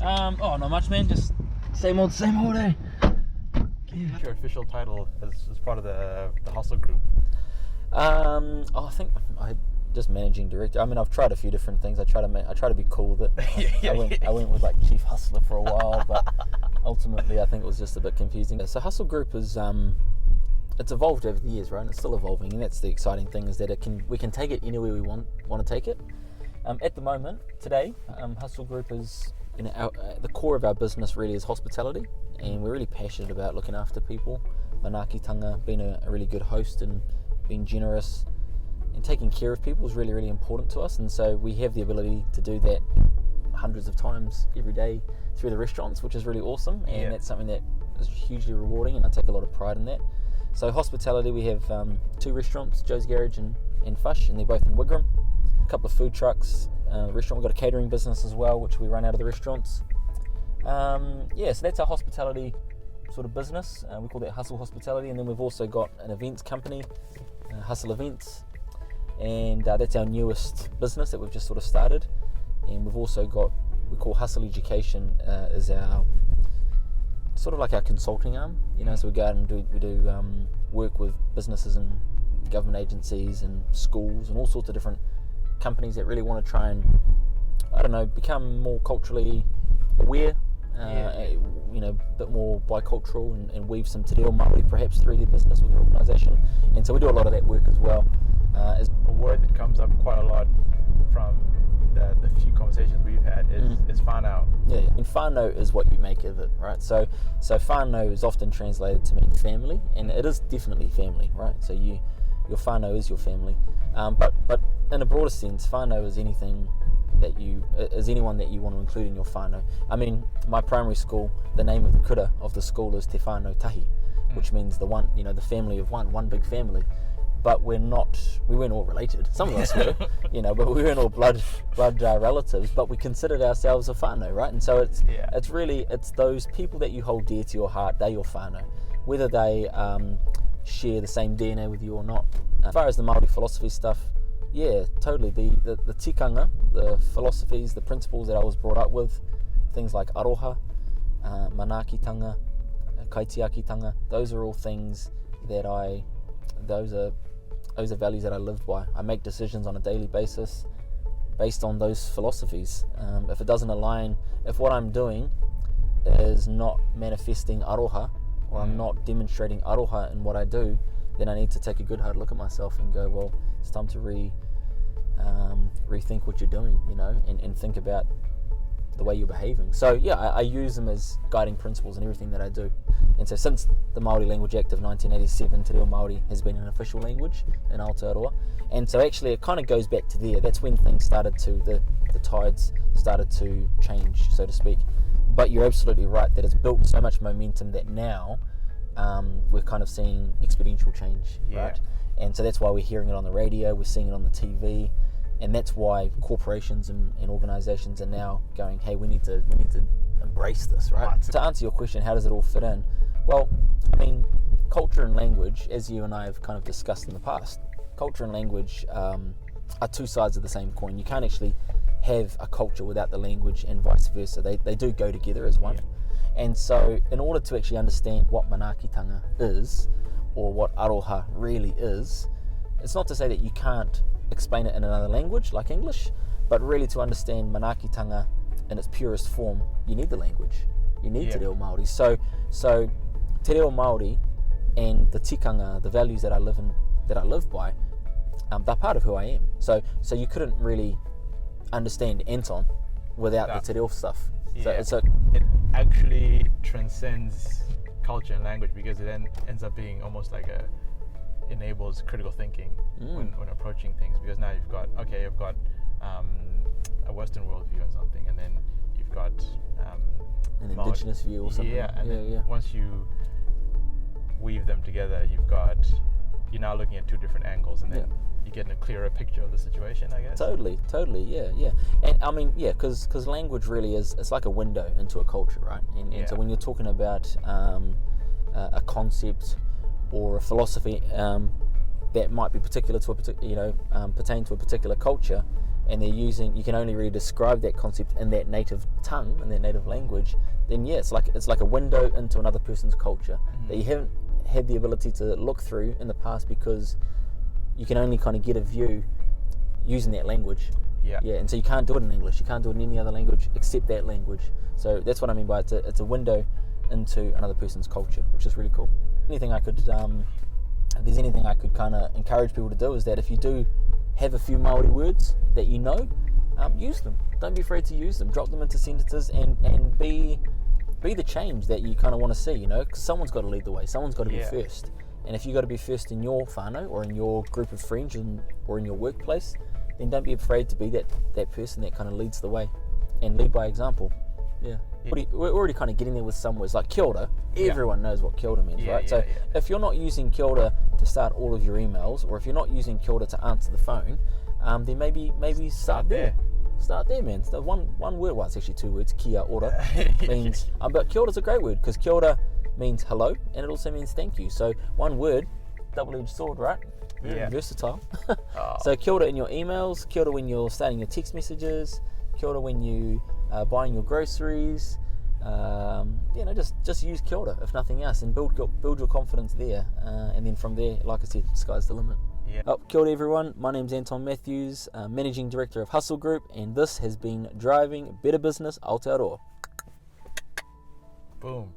Oh, not much, man. Just same old, eh? What's your official title as part of the Hustle Group? I think I just managing director. I mean, I've tried a few different things. I try to be cool with it. I went with like chief hustler for a while, but ultimately I think it was just a bit confusing. So Hustle Group is it's evolved over the years, right? And it's still evolving, and that's the exciting thing, is that we can take it anywhere we want to take it. At the moment, today, Hustle Group is, the core of our business really is hospitality, and we're really passionate about looking after people. Manaakitanga, being a really good host and being generous and taking care of people is really, really important to us, and so we have the ability to do that hundreds of times every day through the restaurants, which is really awesome, and that's something that is hugely rewarding, and I take a lot of pride in that. So hospitality, we have 2 restaurants, Joe's Garage and Fush, and they're both in Wigram. A couple of food trucks, restaurant. We've got a catering business as well, which we run out of the restaurants. So that's our hospitality sort of business. We call that Hustle Hospitality, and then we've also got an events company, Hustle Events, and that's our newest business that we've just sort of started. And we've also got, we call Hustle Education is our sort of like our consulting arm, so we go out and do work with businesses and government agencies and schools and all sorts of different companies that really want to try and, become more culturally aware, a bit more bicultural, and weave some te reo Maori perhaps through their business with their organisation. And so we do a lot of that work as well. A word that comes up quite a lot from the few conversations we've had is whānau. Yeah, and whānau is what you make of it, right? So whānau is often translated to mean family, and it is definitely family, right? So your whānau is your family, but in a broader sense, whānau is anyone that you want to include in your whānau. I mean, my primary school, the name of the kura of the school is Te Whānau Tahi, which means the one, the family of one big family. But we weren't all related. Some of us were, but we weren't all blood relatives. But we considered ourselves a whānau, right? And so it's those people that you hold dear to your heart. They're your whānau, whether they share the same DNA with you or not. As far as the Maori philosophy stuff, yeah, totally. The tikanga, the philosophies, the principles that I was brought up with, things like Aroha, Manaakitanga, Kaitiakitanga. Those are all things that those are values that I live by. I make decisions on a daily basis based on those philosophies. If it doesn't align, if what I'm doing is not manifesting Aroha, or I'm not demonstrating Aroha in what I do, then I need to take a good hard look at myself and go, well, it's time to rethink what you're doing, and think about the way you're behaving. So yeah, I use them as guiding principles in everything that I do. And so since the Maori Language Act of 1987, Te Reo Maori has been an official language in Aotearoa. And so actually it kind of goes back to there. That's when things started the tides started to change, so to speak. But you're absolutely right that it's built so much momentum that now we're kind of seeing exponential change, right? And so that's why we're hearing it on the radio, we're seeing it on the TV, and that's why corporations and organisations are now going, hey, we need to embrace this, right? To answer your question, how does it all fit in? Well, I mean, culture and language, as you and I have kind of discussed in the past, culture and language are two sides of the same coin. You can't actually have a culture without the language, and vice versa. They do go together as one. And so in order to actually understand what Manaakitanga is, or what Aroha really is, it's not to say that you can't explain it in another language like English, but really to understand Manaakitanga in its purest form, you need the language. You need Te Reo Maori. So Te Reo Maori and the tikanga, the values that I live by, they're part of who I am. So you couldn't really understand Anton without the Te Reo stuff. So it actually transcends culture and language, because it then ends up being almost like enables critical thinking when approaching things, because now you've got a Western worldview on something, and then you've got an indigenous view or something. Once you weave them together, you're now looking at two different angles, and then you're getting a clearer picture of the situation, I guess. Totally, yeah. And I mean, because language really it's like a window into a culture, right? And so when you're talking about a concept or a philosophy that might be particular to pertain to a particular culture, and you can only really describe that concept in that native tongue, in that native language, then yeah, it's like a window into another person's culture that you haven't had the ability to look through in the past, because you can only kind of get a view using that language. Yeah. And so you can't do it in English, you can't do it in any other language except that language. So that's what I mean by it's a window into another person's culture, which is really cool. If there's anything I could kind of encourage people to do, is that if you do have a few Maori words that you know, use them. Don't be afraid to use them. Drop them into sentences and be the change that you kind of want to see, because someone's got to lead the way. Someone's got to be first. And if you've got to be first in your whānau or in your group of friends or in your workplace, then don't be afraid to be that person that kind of leads the way and lead by example. Yeah. We're already kind of getting there with some words like kia ora. Everyone knows what kia ora means, right? So if you're not using kia ora to start all of your emails, or if you're not using kia ora to answer the phone, then maybe start there. Start there, man. So one word, well, it's actually two words. Kia ora means, but kia ora's a great word, because kia ora means hello, and it also means thank you. So one word, double-edged sword, right? Very versatile. So kia ora in your emails, kia ora when you're starting your text messages, kia ora when you buying your groceries. Just use kia ora if nothing else, and build your confidence there, and then from there, like I said, sky's the limit. Kia ora everyone, my name's Anton Matthews, Managing Director of Hustle Group, and this has been Driving Better Business Aotearoa. Boom.